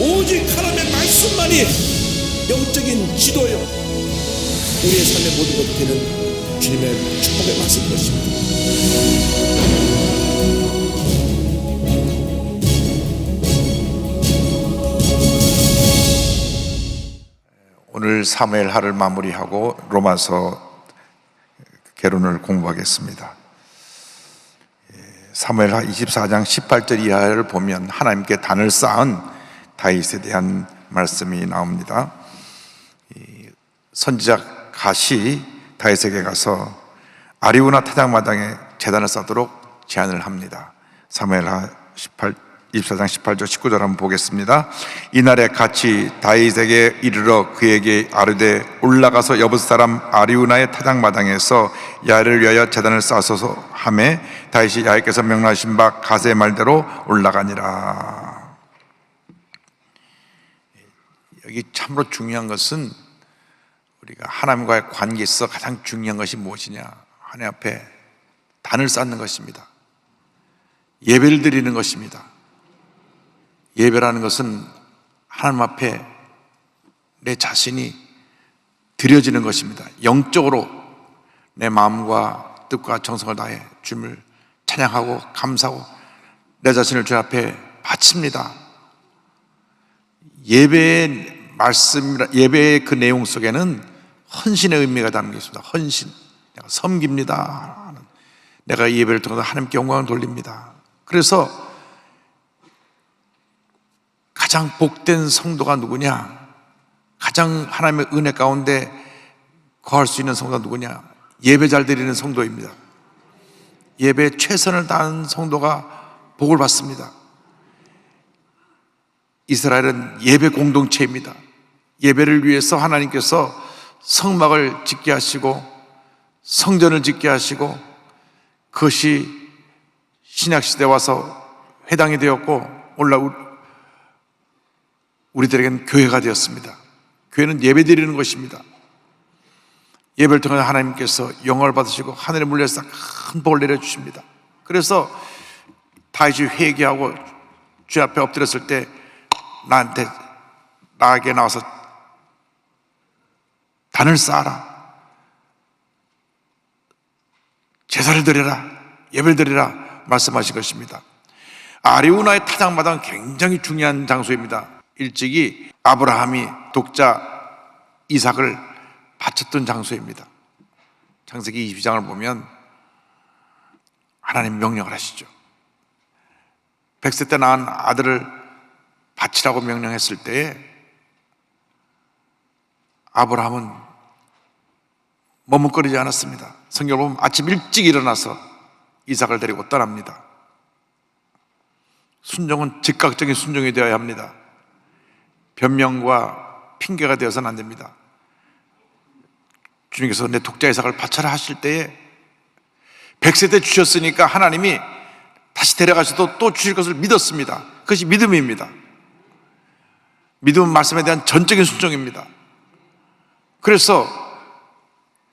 오직 하나님의 말씀만이 영적인 지도요, 우리의 삶의 모든 것이 되는 주님의 축복의 말씀인 것입니다. 오늘 사무엘하를 마무리하고 로마서 개론을 공부하겠습니다. 사무엘하 24장 18절 이하를 보면 하나님께 단을 쌓은 다윗에 대한 말씀이 나옵니다. 선지자 갓이 다윗에게 가서 아리우나 타작마당에 제단을 쌓도록 제안을 합니다. 사무엘하 24장 18절 19절 한번 보겠습니다. 이날에 갓이 다윗에게 이르러 그에게 아르되 올라가서 여붓 사람 아리우나의 타작마당에서 야를 위하여 제단을 쌓소서 하매 다윗이 야훼께서 명령하신 바 갓의 말대로 올라가니라. 여기 참으로 중요한 것은 우리가 하나님과의 관계에서 가장 중요한 것이 무엇이냐, 하나님 앞에 단을 쌓는 것입니다. 예배를 드리는 것입니다. 예배라는 것은 하나님 앞에 내 자신이 드려지는 것입니다. 영적으로 내 마음과 뜻과 정성을 다해 주님을 찬양하고 감사하고 내 자신을 주 앞에 바칩니다. 예배의 말씀, 예배의 그 내용 속에는 헌신의 의미가 담겨 있습니다. 헌신, 내가 섬깁니다. 내가 예배를 통해서 하나님께 영광을 돌립니다. 그래서 가장 복된 성도가 누구냐? 가장 하나님의 은혜 가운데 거할 수 있는 성도가 누구냐? 예배 잘 드리는 성도입니다. 예배에 최선을 다하는 성도가 복을 받습니다. 이스라엘은 예배 공동체입니다. 예배를 위해서 하나님께서 성막을 짓게 하시고 성전을 짓게 하시고 그것이 신약시대에 와서 회당이 되었고 우리들에게는 교회가 되었습니다. 교회는 예배 드리는 것입니다. 예배를 통해 하나님께서 영광을 받으시고 하늘의 물려서 큰 복을 내려주십니다. 그래서 다윗이 회개하고 주 앞에 엎드렸을 때 나에게 나와서 단을 쌓아라, 제사를 드려라, 예배를 드리라 말씀하신 것입니다. 아리우나의 타작마당은 굉장히 중요한 장소입니다. 일찍이 아브라함이 독자 이삭을 바쳤던 장소입니다. 창세기 22장을 보면 하나님 명령을 하시죠. 100세 때 낳은 아들을 바치라고 명령했을 때에 아브라함은 머뭇거리지 않았습니다. 성경을 보면 아침 일찍 일어나서 이삭을 데리고 떠납니다. 순종은 즉각적인 순종이 되어야 합니다. 변명과 핑계가 되어서는 안 됩니다. 주님께서 내 독자 이삭을 바쳐라 하실 때에 100세 때 주셨으니까 하나님이 다시 데려가셔도 또 주실 것을 믿었습니다. 그것이 믿음입니다. 믿음은 말씀에 대한 전적인 순종입니다. 그래서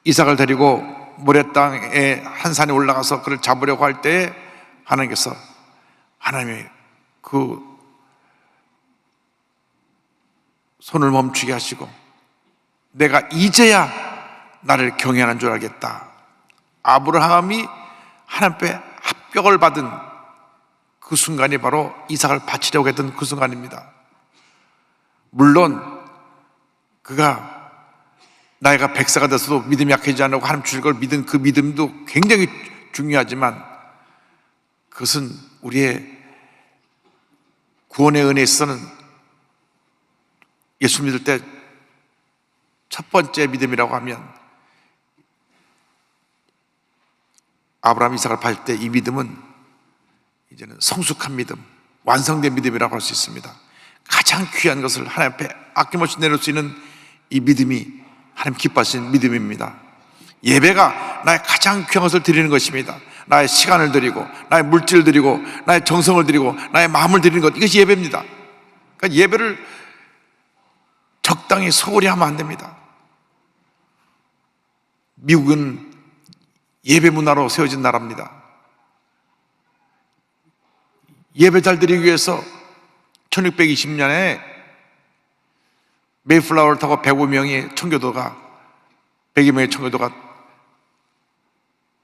이삭을 데리고 모래 땅의 한 산에 올라가서 그를 잡으려고 할 때에 하나님께서 하나님이 그 손을 멈추게 하시고 내가 이제야 나를 경외하는 줄 알겠다. 아브라함이 하나님 앞에 합격을 받은 그 순간이 바로 이삭을 바치려고 했던 그 순간입니다. 물론 그가 나이가 100세가 돼서도 믿음이 약해지지 않고 하나님 주실 걸 믿은 그 믿음도 굉장히 중요하지만 그것은 우리의 구원의 은혜에 있어서는 예수 믿을 때 첫 번째 믿음이라고 하면 아브라함 이삭을 바칠 때 이 믿음은 이제는 성숙한 믿음, 완성된 믿음이라고 할 수 있습니다. 가장 귀한 것을 하나님 앞에 아낌없이 내놓을 수 있는 이 믿음이 하나님 기뻐하시는 믿음입니다. 예배가 나의 가장 귀한 것을 드리는 것입니다. 나의 시간을 드리고 나의 물질을 드리고 나의 정성을 드리고 나의 마음을 드리는 것, 이것이 예배입니다. 그러니까 예배를 적당히 소홀히 하면 안 됩니다. 미국은 예배 문화로 세워진 나라입니다. 예배 잘 드리기 위해서 1620년에 메이플라워를 타고 100여명의 청교도가 100여명의 청교도가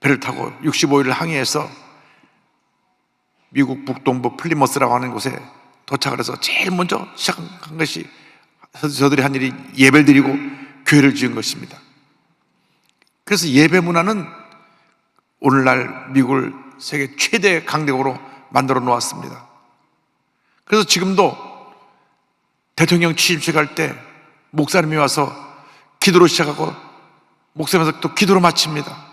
배를 타고 65일을 항해해서 미국 북동부 플리머스라고 하는 곳에 도착을 해서 제일 먼저 시작한 것이 저들이 한 일이 예배를 드리고 교회를 지은 것입니다. 그래서 예배 문화는 오늘날 미국을 세계 최대 강대국으로 만들어 놓았습니다. 그래서 지금도 대통령 취임식 할 때 목사님이 와서 기도로 시작하고 목사님에서 또 기도로 마칩니다.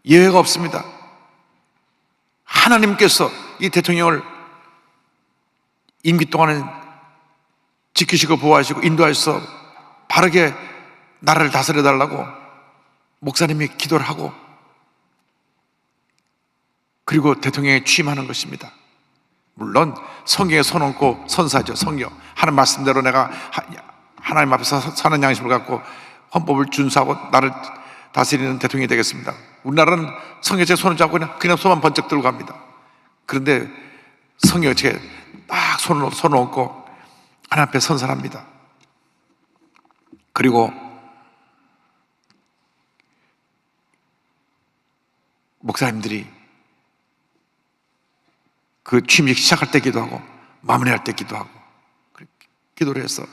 예외가 없습니다. 하나님께서 이 대통령을 임기 동안에 지키시고 보호하시고 인도하셔서 바르게 나라를 다스려 달라고 목사님이 기도를 하고 그리고 대통령에 취임하는 것입니다. 물론 성경에 손 얹고 선사죠. 성경 하나님 말씀대로 내가 하나님 앞에서 사는 양심을 갖고 헌법을 준수하고 나를 다스리는 대통령이 되겠습니다. 우리나라는 성경에 손을 잡고 그냥 손만 번쩍 들고 갑니다. 그런데 성경에 딱 손을 얹고 하나님 앞에 선사합니다. 그리고 목사님들이 그 취임식 시작할 때 기도하고 마무리할 때 기도하고 기도를 해서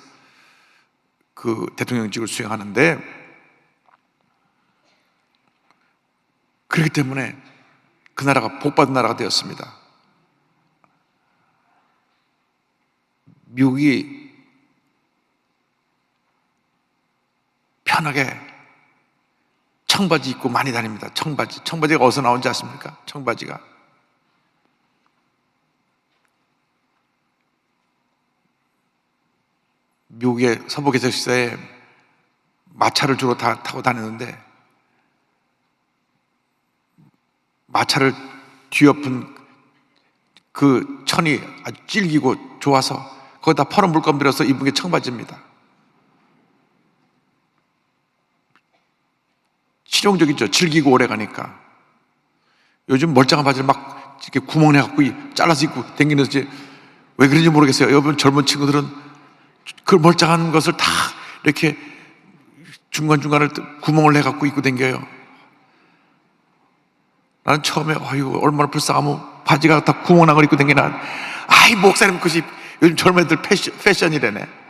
그 대통령직을 수행하는데, 그렇기 때문에 그 나라가 복받은 나라가 되었습니다. 미국이 편하게 청바지 입고 많이 다닙니다. 청바지가 어디서 나온지 아십니까? 청바지가 미국의 서부계적 시대에 마차를 주로 타고 다녔는데 마차를 뒤엎은 그 천이 아주 질기고 좋아서 거기다 퍼런 물감 들여서 입은 게 청바지입니다. 실용적이죠. 질기고 오래 가니까. 요즘 멀쩡한 바지를 막 이렇게 구멍 내갖고 잘라서 입고 다니는지 왜 그런지 모르겠어요. 여러분 젊은 친구들은 그 멀쩡한 것을 다 이렇게 중간중간을 구멍을 내갖고 입고 다녀요. 나는 처음에 아이고 얼마나 불쌍하면 바지가 다 구멍 난 걸 입고 다니나. 아이 목사님 그것이 요즘 젊은 애들 패션이래네.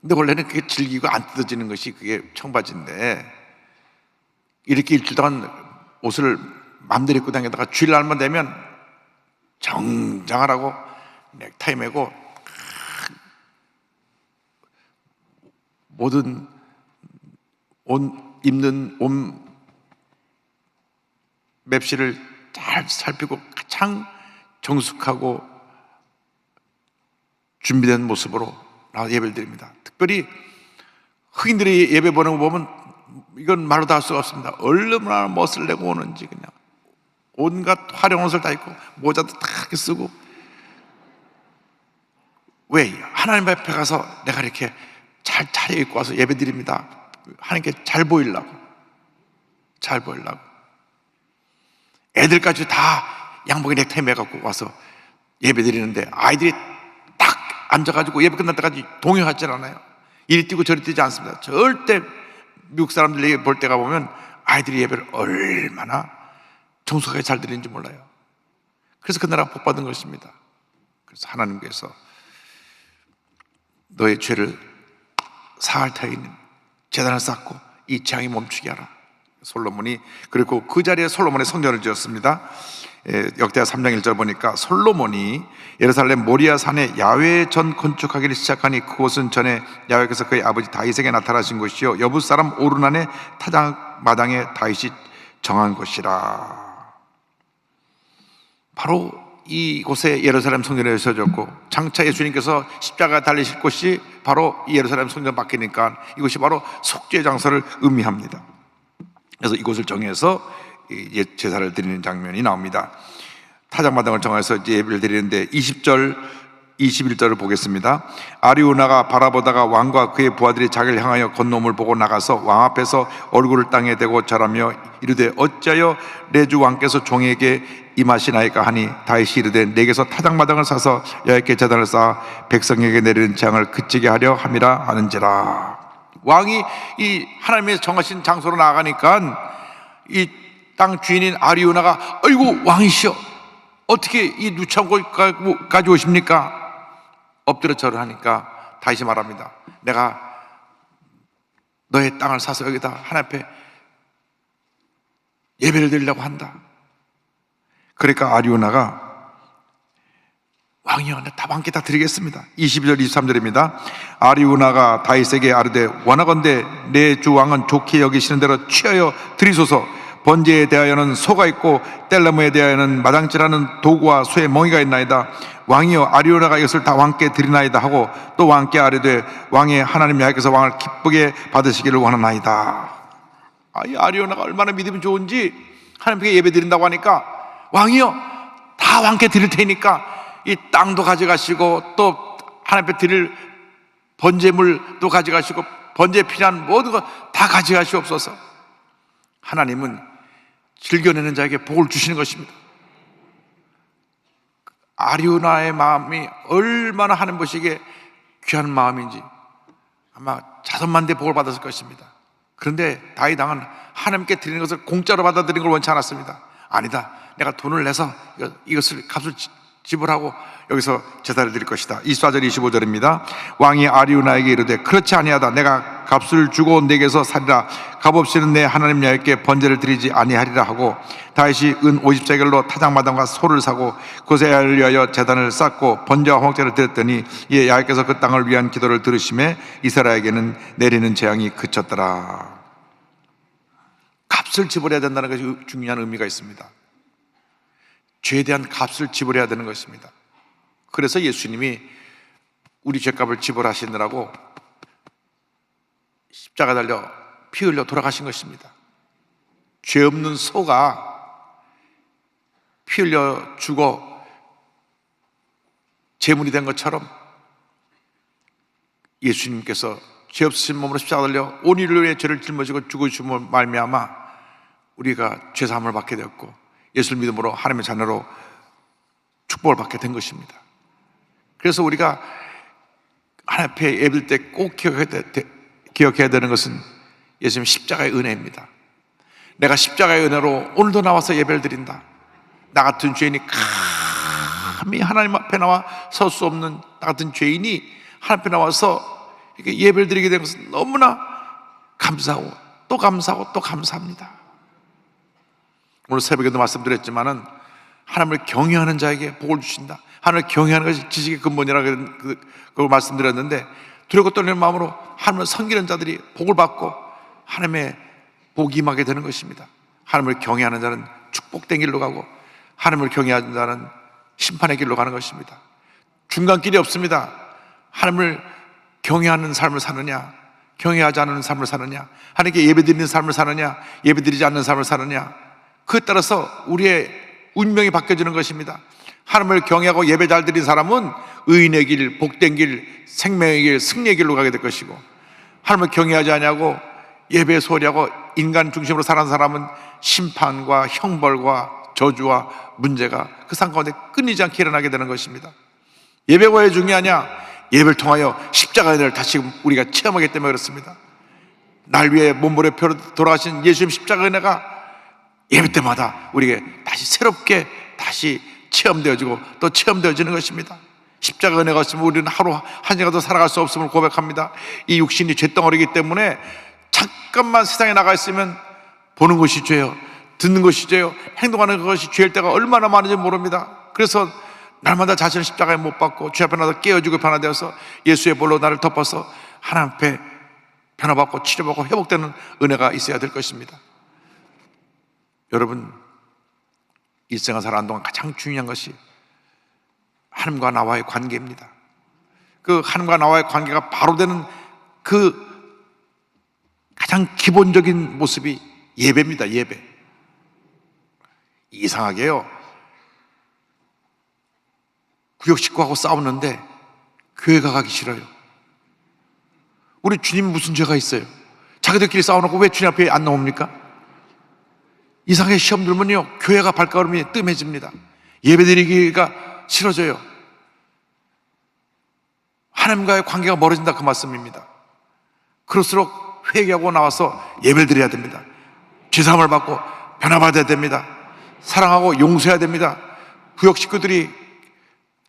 근데 원래는 그게 질기고 안 뜯어지는 것이 그게 청바지인데, 이렇게 일주일 동안 옷을 맘대로 입고 다니다가 주일날만 되면 정장하라고 넥타이 매고 모든 입는 옷 맵시를 잘 살피고 가장 정숙하고 준비된 모습으로 나와 예배를 드립니다. 특별히 흑인들이 예배 보는 거 보면 이건 말로 다 할 수가 없습니다. 얼마나 멋을 내고 오는지 그냥 온갖 화려한 옷을 다 입고 모자도 다 이렇게 쓰고. 왜? 하나님 앞에 가서 내가 이렇게 잘 차려입고 와서 예배 드립니다. 하나님께 잘 보이려고. 애들까지 다 양복에 넥타이 매갖고 와서 예배 드리는데 아이들이 딱 앉아가지고 예배 끝날 때까지 동요하지 않아요. 이리 뛰고 저리 뛰지 않습니다. 절대 미국 사람들 예배 볼 때가 보면 아이들이 예배를 얼마나 정숙하게 잘 드리는지 몰라요. 그래서 그 나라가 복받은 것입니다. 그래서 하나님께서 너의 죄를 사할 터이는 제단을 쌓고 이 재앙이 멈추게 하라. 솔로몬이, 그리고 그 자리에 솔로몬의 성전을 지었습니다. 역대하 3장 1절 보니까 솔로몬이 예루살렘 모리아 산에 야외 전 건축하기를 시작하니 그곳은 전에 야외께서 그의 아버지 다윗에게 나타나신 곳이요 여부 사람 오르난의 타작 마당에 다윗이 정한 곳이라. 바로 이곳에 예루살렘 성전에 세워졌고, 장차 예수님께서 십자가 달리실 곳이 바로 이 예루살렘 성전 밖이니까 이곳이 바로 속죄 장소를 의미합니다. 그래서 이곳을 정해서 제사를 드리는 장면이 나옵니다. 타작마당을 정해서 이제 예배를 드리는데 20절 21절을 보겠습니다. 아리우나가 바라보다가 왕과 그의 부하들이 자기를 향하여 건너옴을 보고 나가서 왕 앞에서 얼굴을 땅에 대고 절하며 이르되 어찌하여 내 주 왕께서 종에게 임하시나이까 하니 다윗이 이르되 내게서 타작마당을 사서 여호와께 제단을 쌓아 백성에게 내리는 재앙을 그치게 하려 함이라 하는지라. 왕이 이 하나님의 정하신 장소로 나가니까 이 땅 주인인 아리우나가 어이구 왕이시여 어떻게 이 누추한 곳까지 오십니까? 엎드려 절을 하니까 다시 말합니다. 내가 너의 땅을 사서 여기다 하나님 앞에 예배를 드리려고 한다. 그러니까 아리우나가 왕이여 다 왕께 다 드리겠습니다. 22절 23절입니다. 아리우나가 다윗에게 아르되 원하건대 내 주 왕은 좋게 여기시는 대로 취하여 드리소서. 번제에 대하여는 소가 있고 뗄나무에 대하여는 마당질하는 도구와 소의 멍이가 있나이다. 왕이여 아리우나가 이것을 다 왕께 드리나이다 하고 또 왕께 아뢰되 왕의 하나님 여호와께서 왕을 기쁘게 받으시기를 원하나이다. 이 아리우나가 얼마나 믿음이 좋은지 하나님께 예배 드린다고 하니까 왕이여 다 왕께 드릴 테니까 이 땅도 가져가시고 또 하나님께 드릴 번제물도 가져가시고 번제에 필요한 모든 것 다 가져가시옵소서. 하나님은 즐겨내는 자에게 복을 주시는 것입니다. 아리우나의 마음이 얼마나 하나님 보시기에 귀한 마음인지 아마 자선만대 복을 받았을 것입니다. 그런데 다윗 왕은 하나님께 드리는 것을 공짜로 받아들이는 걸 원치 않았습니다. 아니다, 내가 돈을 내서 이것을 값을 지불하고 여기서 제사를 드릴 것이다. 24절 25절입니다. 왕이 아리우나에게 이르되 그렇지 아니하다. 내가 값을 주고 내게서 사리라. 값없이는 내 하나님 여호와께 번제를 드리지 아니하리라 하고 다윗이 은 50세겔로 타작마당과 소를 사고 그것에 위하여 제단을 쌓고 번제와 화목제를 드렸더니 이에 여호와께서 그 땅을 위한 기도를 들으심에 이스라엘에게는 내리는 재앙이 그쳤더라. 값을 지불해야 된다는 것이 중요한 의미가 있습니다. 죄에 대한 값을 지불해야 되는 것입니다. 그래서 예수님이 우리 죄값을 지불하시느라고 십자가 달려 피 흘려 돌아가신 것입니다. 죄 없는 소가 피 흘려 죽어 제물이 된 것처럼 예수님께서 죄 없으신 몸으로 십자가 달려 온 인류의 죄를 짊어지고 죽으심으로 말미암아 우리가 죄사함을 받게 되었고 예수를 믿음으로 하나님의 자녀로 축복을 받게 된 것입니다. 그래서 우리가 하나님 앞에 예배드릴 때 꼭 기억해야 되는 것은 예수님 십자가의 은혜입니다. 내가 십자가의 은혜로 오늘도 나와서 예배를 드린다. 나 같은 죄인이 감히 하나님 앞에 나와 설 수 없는 나 같은 죄인이 하나님 앞에 나와서 이렇게 예배를 드리게 된 것은 너무나 감사하고 또 감사하고 또 감사합니다. 오늘 새벽에도 말씀드렸지만은 하나님을 경외하는 자에게 복을 주신다. 하나님을 경외하는 것이 지식의 근본이라고 그걸 말씀드렸는데 두렵고 떨리는 마음으로 하나님을 섬기는 자들이 복을 받고 하나님의 복이 임하게 되는 것입니다. 하나님을 경외하는 자는 축복된 길로 가고 하나님을 경외하는 자는 심판의 길로 가는 것입니다. 중간길이 없습니다. 하나님을 경외하는 삶을 사느냐, 경외하지 않는 삶을 사느냐, 하나님께 예배드리는 삶을 사느냐, 예배드리지 않는 삶을 사느냐, 그에 따라서 우리의 운명이 바뀌어지는 것입니다. 하나님을 경외하고 예배 잘 드린 사람은 의인의 길, 복된 길, 생명의 길, 승리의 길로 가게 될 것이고, 하나님을 경외하지 않냐고 예배 소리하고 인간 중심으로 사는 사람은 심판과 형벌과 저주와 문제가 그 삶 가운데 끊이지 않게 일어나게 되는 것입니다. 예배가 왜 중요하냐? 예배를 통하여 십자가의 은혜를 다시 우리가 체험하기 때문에 그렇습니다. 날 위해 몸부려 돌아가신 예수님 십자가의 은혜가 예배 때마다 우리에게 다시 새롭게 다시 체험되어지고 또 체험되어지는 것입니다. 십자가 은혜가 없으면 우리는 하루 한 시간도 살아갈 수 없음을 고백합니다. 이 육신이 쇳덩어리이기 때문에 잠깐만 세상에 나가 있으면 보는 것이 죄요, 듣는 것이 죄요, 행동하는 것이 죄일 때가 얼마나 많은지 모릅니다. 그래서 날마다 자신을 십자가에 못 박고 죄 앞에 나서 깨어지고 변화되어서 예수의 볼로 나를 덮어서 하나님 앞에 변화받고 치료받고 회복되는 은혜가 있어야 될 것입니다. 여러분, 일생을 살아가는 동안 가장 중요한 것이 하나님과 나와의 관계입니다. 그 하나님과 나와의 관계가 바로 되는 그 가장 기본적인 모습이 예배입니다. 예배. 이상하게요, 구역 식구하고 싸우는데 교회가 가기 싫어요. 우리 주님 무슨 죄가 있어요? 자기들끼리 싸워놓고 왜 주님 앞에 안 나옵니까? 이상하게 시험 들면요, 교회가 발걸음이 뜸해집니다. 예배드리기가 싫어져요. 하나님과의 관계가 멀어진다, 그 말씀입니다. 그럴수록 회개하고 나와서 예배를 드려야 됩니다. 죄사함을 받고 변화받아야 됩니다. 사랑하고 용서해야 됩니다. 구역 식구들이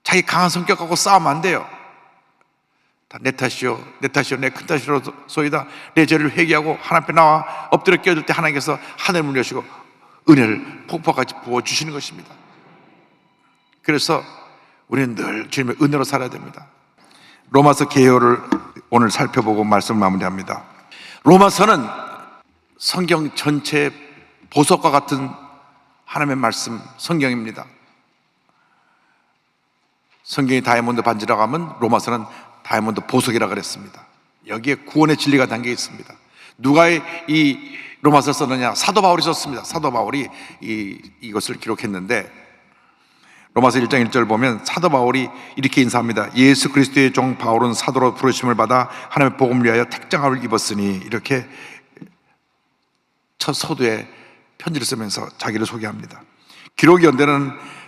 자기 강한 성격하고 싸우면 안 돼요. 다 내 탓이요, 내 탓이요, 내 큰 탓이로소이다. 내 죄를 회개하고 하나님 앞에 나와 엎드려 깨어질 때 하나님께서 하늘을 여시고 은혜를 폭포같이 부어주시는 것입니다. 그래서 우리는 늘 주님의 은혜로 살아야 됩니다. 로마서 개요를 오늘 살펴보고 말씀을 마무리합니다. 로마서는 성경 전체의 보석과 같은 하나님의 말씀, 성경입니다. 성경이 다이아몬드 반지라고 하면 로마서는 다이아몬드 보석이라고 그랬습니다. 여기에 구원의 진리가 담겨 있습니다. 누가 이 로마서를 썼느냐? 사도 바울이 썼습니다. 사도 바울이 이것을 기록했는데, 로마서 1장 1절 보면 사도 바울이 이렇게 인사합니다. 예수 그리스도의 종 바울은 사도로 부르심을 받아 하나님의 복음을 위하여 택장함을 입었으니, 이렇게 첫 서두에 편지를 쓰면서 자기를 소개합니다. 기록이 연대는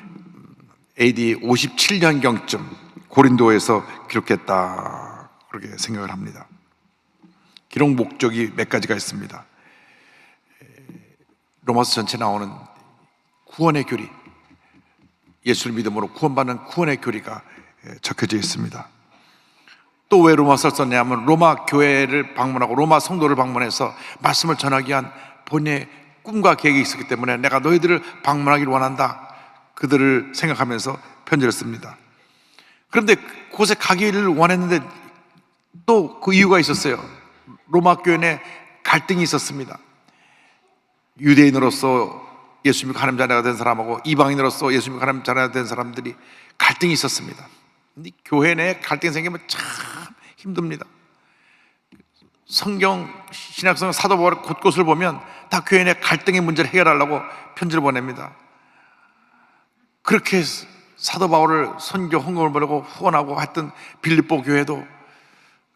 AD 57년경쯤 고린도에서 기록했다, 그렇게 생각을 합니다. 기록 목적이 몇 가지가 있습니다. 로마서 전체에 나오는 구원의 교리, 예수를 믿음으로 구원받는 구원의 교리가 적혀져 있습니다. 또 왜 로마서를 썼냐면 로마 교회를 방문하고 로마 성도를 방문해서 말씀을 전하기 위한 본인의 꿈과 계획이 있었기 때문에 내가 너희들을 방문하기를 원한다, 그들을 생각하면서 편지를 씁니다. 그런데 그곳에 가기를 원했는데 또 그 이유가 있었어요. 로마 교회 내 갈등이 있었습니다. 유대인으로서 예수 믿고 하나님 자녀가 된 사람하고 이방인으로서 예수 믿고 하나님 자녀가 된 사람들이 갈등이 있었습니다. 근데 교회 내에 갈등이 생기면 참 힘듭니다. 성경, 신약성경 사도 바울의 곳곳을 보면 다 교회 내 갈등의 문제를 해결하려고 편지를 보냅니다. 그렇게 사도 바울을 선교 헌금을 보내고 후원하고 했던 빌립보 교회도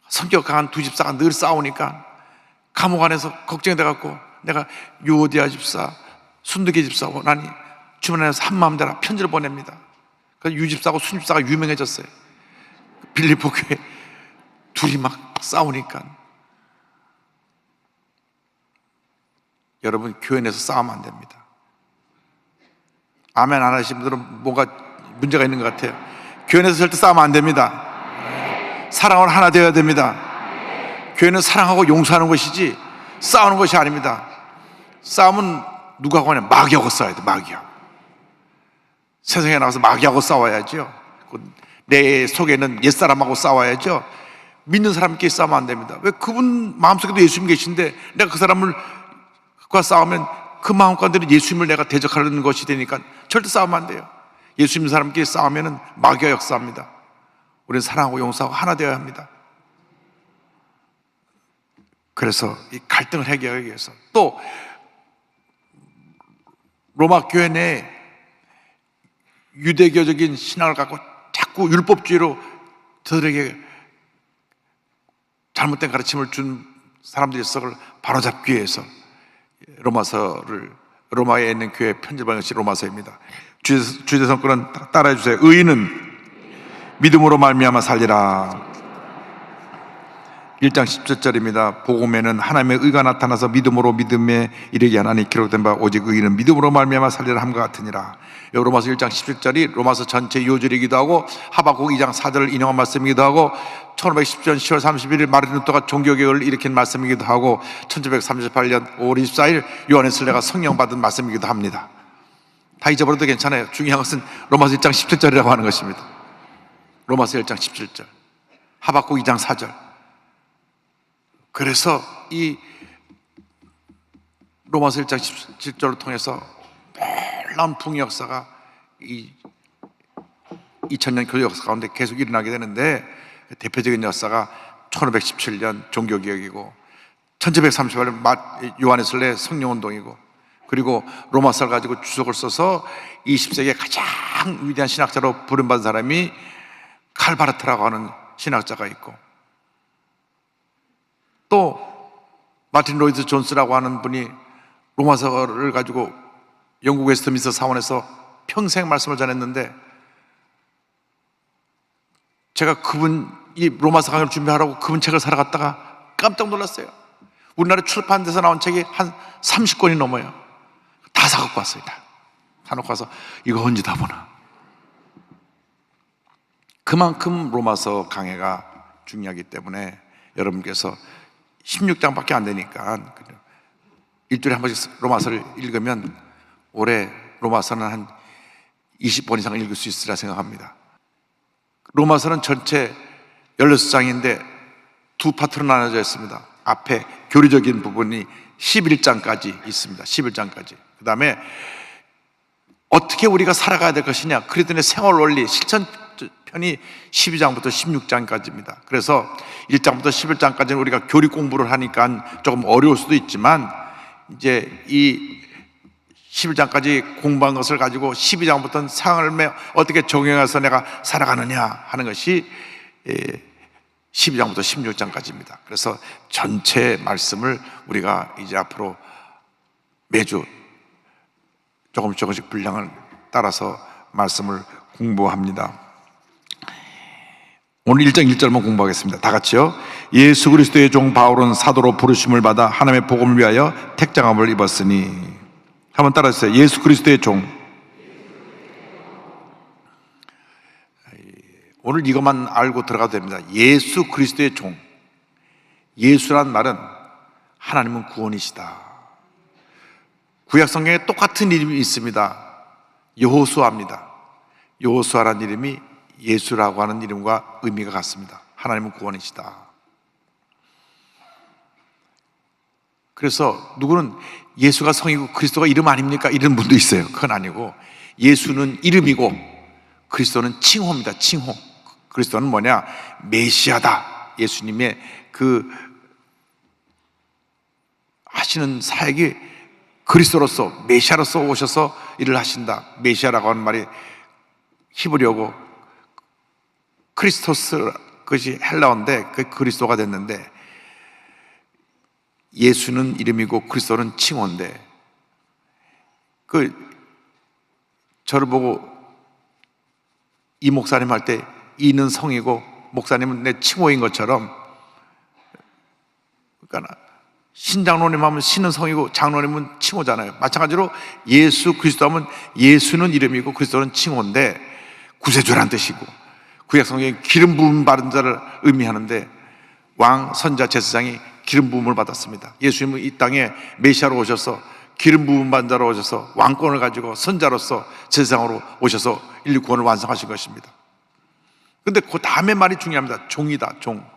성격 강한 두 집사가 늘 싸우니까 감옥 안에서 걱정이 돼갖고 내가 유오디아 집사, 순두계 집사 원하니 주문 안에서 한마음 되라 편지를 보냅니다. 그래서 유 집사하고 순 집사가 유명해졌어요. 빌립보 교회 둘이 막 싸우니까. 여러분, 교회 내에서 싸우면 안 됩니다. 아멘 안 하시는 분들은 뭔가 문제가 있는 것 같아요. 교회 내에서 절대 싸우면 안 됩니다. 사랑으로 하나 되어야 됩니다. 교회는 사랑하고 용서하는 것이지 싸우는 것이 아닙니다. 싸움은 누가 하고 하냐? 마귀하고 싸워야 돼. 마귀하고. 세상에 나와서 마귀하고 싸워야죠. 내 속에는 옛사람하고 싸워야죠. 믿는 사람끼리 싸우면 안 됩니다. 왜? 그분 마음속에도 예수님 계신데 내가 그 사람과 싸우면 그 마음 가운데는 예수님을 내가 대적하는 것이 되니까 절대 싸우면 안 돼요. 예수 믿는 사람끼리 싸우면 마귀가 역사합니다. 우리는 사랑하고 용서하고 하나 되어야 합니다. 그래서 이 갈등을 해결하기 위해서 또 로마 교회 내에 유대교적인 신앙을 갖고 자꾸 율법주의로 저들에게 잘못된 가르침을 준 사람들의 썩을 바로잡기 위해서 로마에 있는 교회 편집한 것이 로마서입니다. 주제성구는 따라해 주세요. 의인은 믿음으로 말미암아 살리라. 1장 17절입니다. 복음에는 하나님의 의가 나타나서 믿음으로 믿음에 이르게 하나니 기록된 바 오직 의인은 믿음으로 말미암아 살리라 함과 같으니라. 로마서 1장 17절이 로마서 전체 요절이기도 하고 하박국 2장 4절을 인용한 말씀이기도 하고 1510년 10월 31일 마르틴 루터가 종교개혁을 일으킨 말씀이기도 하고 1738년 5월 24일 요한 웨슬레가 성령 받은 말씀이기도 합니다. 다 잊어버려도 괜찮아요. 중요한 것은 로마서 1장 17절이라고 하는 것입니다. 로마서 1장 17절, 하박국 2장 4절. 그래서 이 로마서 1장 17절을 통해서 놀라운 붕의 역사가 이 2000년 교회 역사 가운데 계속 일어나게 되는데, 대표적인 역사가 1517년 종교개혁이고 1738년 요한 웨슬레 성령운동이고 그리고 로마서를 가지고 주석을 써서 20세기의 가장 위대한 신학자로 부름받은 사람이 칼바르트라고 하는 신학자가 있고, 또 마틴 로이드 존스라고 하는 분이 로마서를 가지고 영국 웨스트민스터 사원에서 평생 말씀을 전했는데, 제가 이 로마서 강의를 준비하라고 그분 책을 사러 갔다가 깜짝 놀랐어요. 우리나라 출판돼서 나온 책이 한 30권이 넘어요. 다 사갖고 왔어요. 다 사놓고 와서 이거 언제 다 보나. 그만큼 로마서 강해가 중요하기 때문에 여러분께서 16장밖에 안 되니까 일주일에 한 번씩 로마서를 읽으면 올해 로마서는 한 20번 이상 읽을 수 있으리라 생각합니다. 로마서는 전체 16장인데 두 파트로 나눠져 있습니다. 앞에 교리적인 부분이 11장까지 있습니다. 11장까지. 그 다음에 어떻게 우리가 살아가야 될 것이냐, 그리스도인의 생활 원리 실천 편이 12장부터 16장까지입니다. 그래서 1장부터 11장까지는 우리가 교리 공부를 하니까 조금 어려울 수도 있지만, 이제 이 11장까지 공부한 것을 가지고 12장부터는 삶에 어떻게 적용해서 내가 살아가느냐 하는 것이 12장부터 16장까지입니다. 그래서 전체 말씀을 우리가 이제 앞으로 매주 조금씩 분량을 따라서 말씀을 공부합니다. 오늘 1장 1절만 공부하겠습니다. 다 같이요. 예수 그리스도의 종 바울은 사도로 부르심을 받아 하나님의 복음을 위하여 택장함을 입었으니. 한번 따라하세요. 예수 그리스도의 종. 오늘 이것만 알고 들어가도 됩니다. 예수 그리스도의 종. 예수란 말은 하나님은 구원이시다. 구약 성경에 똑같은 이름이 있습니다. 여호수아입니다. 여호수아라는 이름이 예수라고 하는 이름과 의미가 같습니다. 하나님은 구원이시다. 그래서 누구는 예수가 성이고 그리스도가 이름 아닙니까? 이런 분도 있어요. 그건 아니고, 예수는 이름이고 그리스도는 칭호입니다. 칭호. 그리스도는 뭐냐? 메시아다. 예수님의 그 하시는 사역이 그리스도로서, 메시아로서 오셔서 일을 하신다. 메시아라고 하는 말이 히브리어고 크리스토스, 그것이 헬라어인데 그게 그리스도가 됐는데, 예수는 이름이고 그리스도는 칭호인데, 저를 보고 이 목사님 할 때 이는 성이고 목사님은 내 칭호인 것처럼, 그러니까 신장로님 하면 신은 성이고 장로님은 칭호잖아요. 마찬가지로 예수 그리스도 하면 예수는 이름이고 그리스도는 칭호인데 구세주라는 뜻이고, 구약 성경에 기름 부음 받은 자를 의미하는데 왕, 선자, 제사장이 기름 부음을 받았습니다. 예수님은 이 땅에 메시아로 오셔서 기름 부음 받은 자로 오셔서 왕권을 가지고 선자로서 제사장으로 오셔서 인류 구원을 완성하신 것입니다. 그런데 그 다음에 말이 중요합니다. 종이다. 종.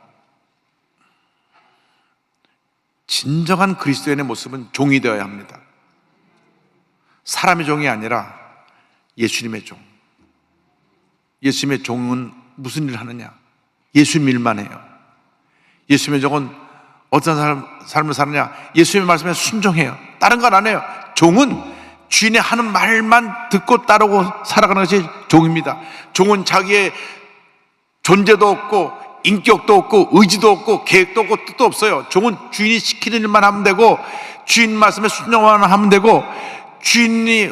진정한 그리스도인의 모습은 종이 되어야 합니다. 사람의 종이 아니라 예수님의 종. 예수님의 종은 무슨 일을 하느냐? 예수님 일만 해요. 예수님의 종은 어떤 삶을 사느냐? 예수님의 말씀에 순종해요. 다른 건 안 해요. 종은 주인의 하는 말만 듣고 따르고 살아가는 것이 종입니다. 종은 자기의 존재도 없고 인격도 없고 의지도 없고 계획도 없고 뜻도 없어요. 종은 주인이 시키는 일만 하면 되고, 주인 말씀에 순종만 하면 되고, 주인이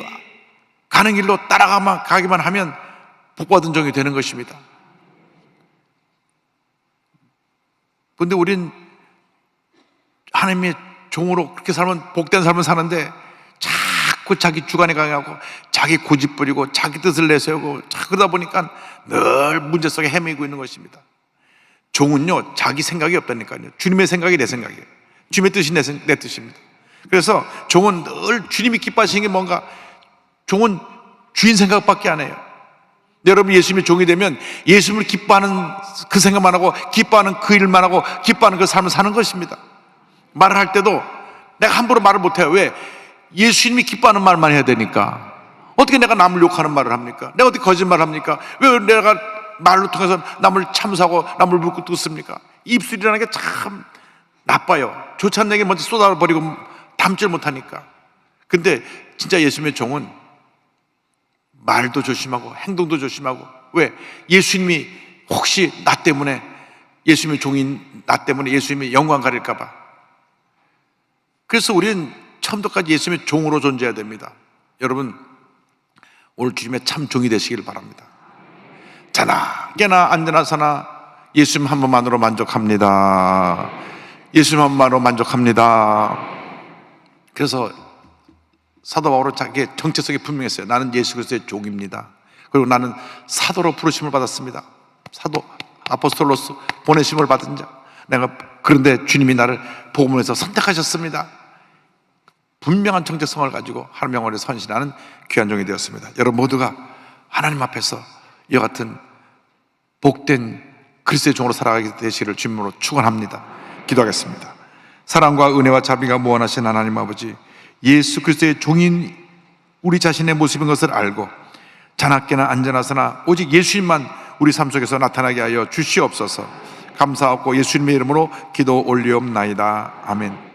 가는 길로 가기만 하면 복받은 종이 되는 것입니다. 그런데 우린 하나님의 종으로 그렇게 살면 복된 삶을 사는데 자꾸 자기 주관에 강하고 자기 고집 부리고 자기 뜻을 내세우고, 그러다 보니까 늘 문제 속에 헤매고 있는 것입니다. 종은요, 자기 생각이 없다니까요. 주님의 생각이 내 생각이에요. 주님의 뜻이 내 뜻입니다. 그래서 종은 늘 주님이 기뻐하시는 게 뭔가, 종은 주인 생각밖에 안 해요. 여러분 예수님의 종이 되면 예수님을 기뻐하는 그 생각만 하고, 기뻐하는 그 일만 하고, 기뻐하는 그 삶을 사는 것입니다. 말을 할 때도 내가 함부로 말을 못해요. 왜? 예수님이 기뻐하는 말만 해야 되니까. 어떻게 내가 남을 욕하는 말을 합니까? 내가 어떻게 거짓말을 합니까? 왜 내가 말로 통해서 남을 참사하고 남을 묻고 뜯습니까? 입술이라는 게 참 나빠요. 좋지 않은 얘기 먼저 쏟아버리고 담질 못하니까. 근데 진짜 예수님의 종은 말도 조심하고 행동도 조심하고, 왜? 예수님이 혹시 나 때문에, 예수님의 종인 나 때문에 예수님의 영광 가릴까 봐. 그래서 우리는 처음부터까지 예수님의 종으로 존재해야 됩니다. 여러분, 오늘 주님의 참 종이 되시길 바랍니다. 자나 깨나 앉으나 서나 예수님 한 번만으로 만족합니다. 예수님 한 번만으로 만족합니다. 그래서 사도 바울은 자기의 정체성이 분명했어요. 나는 예수 그리스도의 종입니다. 그리고 나는 사도로 부르심을 받았습니다. 사도, 아포스톨로스, 보내심을 받은 자. 그런데 주님이 나를 복음에서 선택하셨습니다. 분명한 정체성을 가지고 하나님 영원에 선신하는 귀한 종이 되었습니다. 여러분 모두가 하나님 앞에서 이와 같은 복된 그리스도의 종으로 살아가게 되시기를 주님으로 축원합니다. 기도하겠습니다. 사랑과 은혜와 자비가 무한하신 하나님 아버지, 예수 그리스도의 종인 우리 자신의 모습인 것을 알고 자나깨나 앉아나서나 오직 예수님만 우리 삶 속에서 나타나게 하여 주시옵소서. 감사하고 예수님의 이름으로 기도 올리옵나이다. 아멘.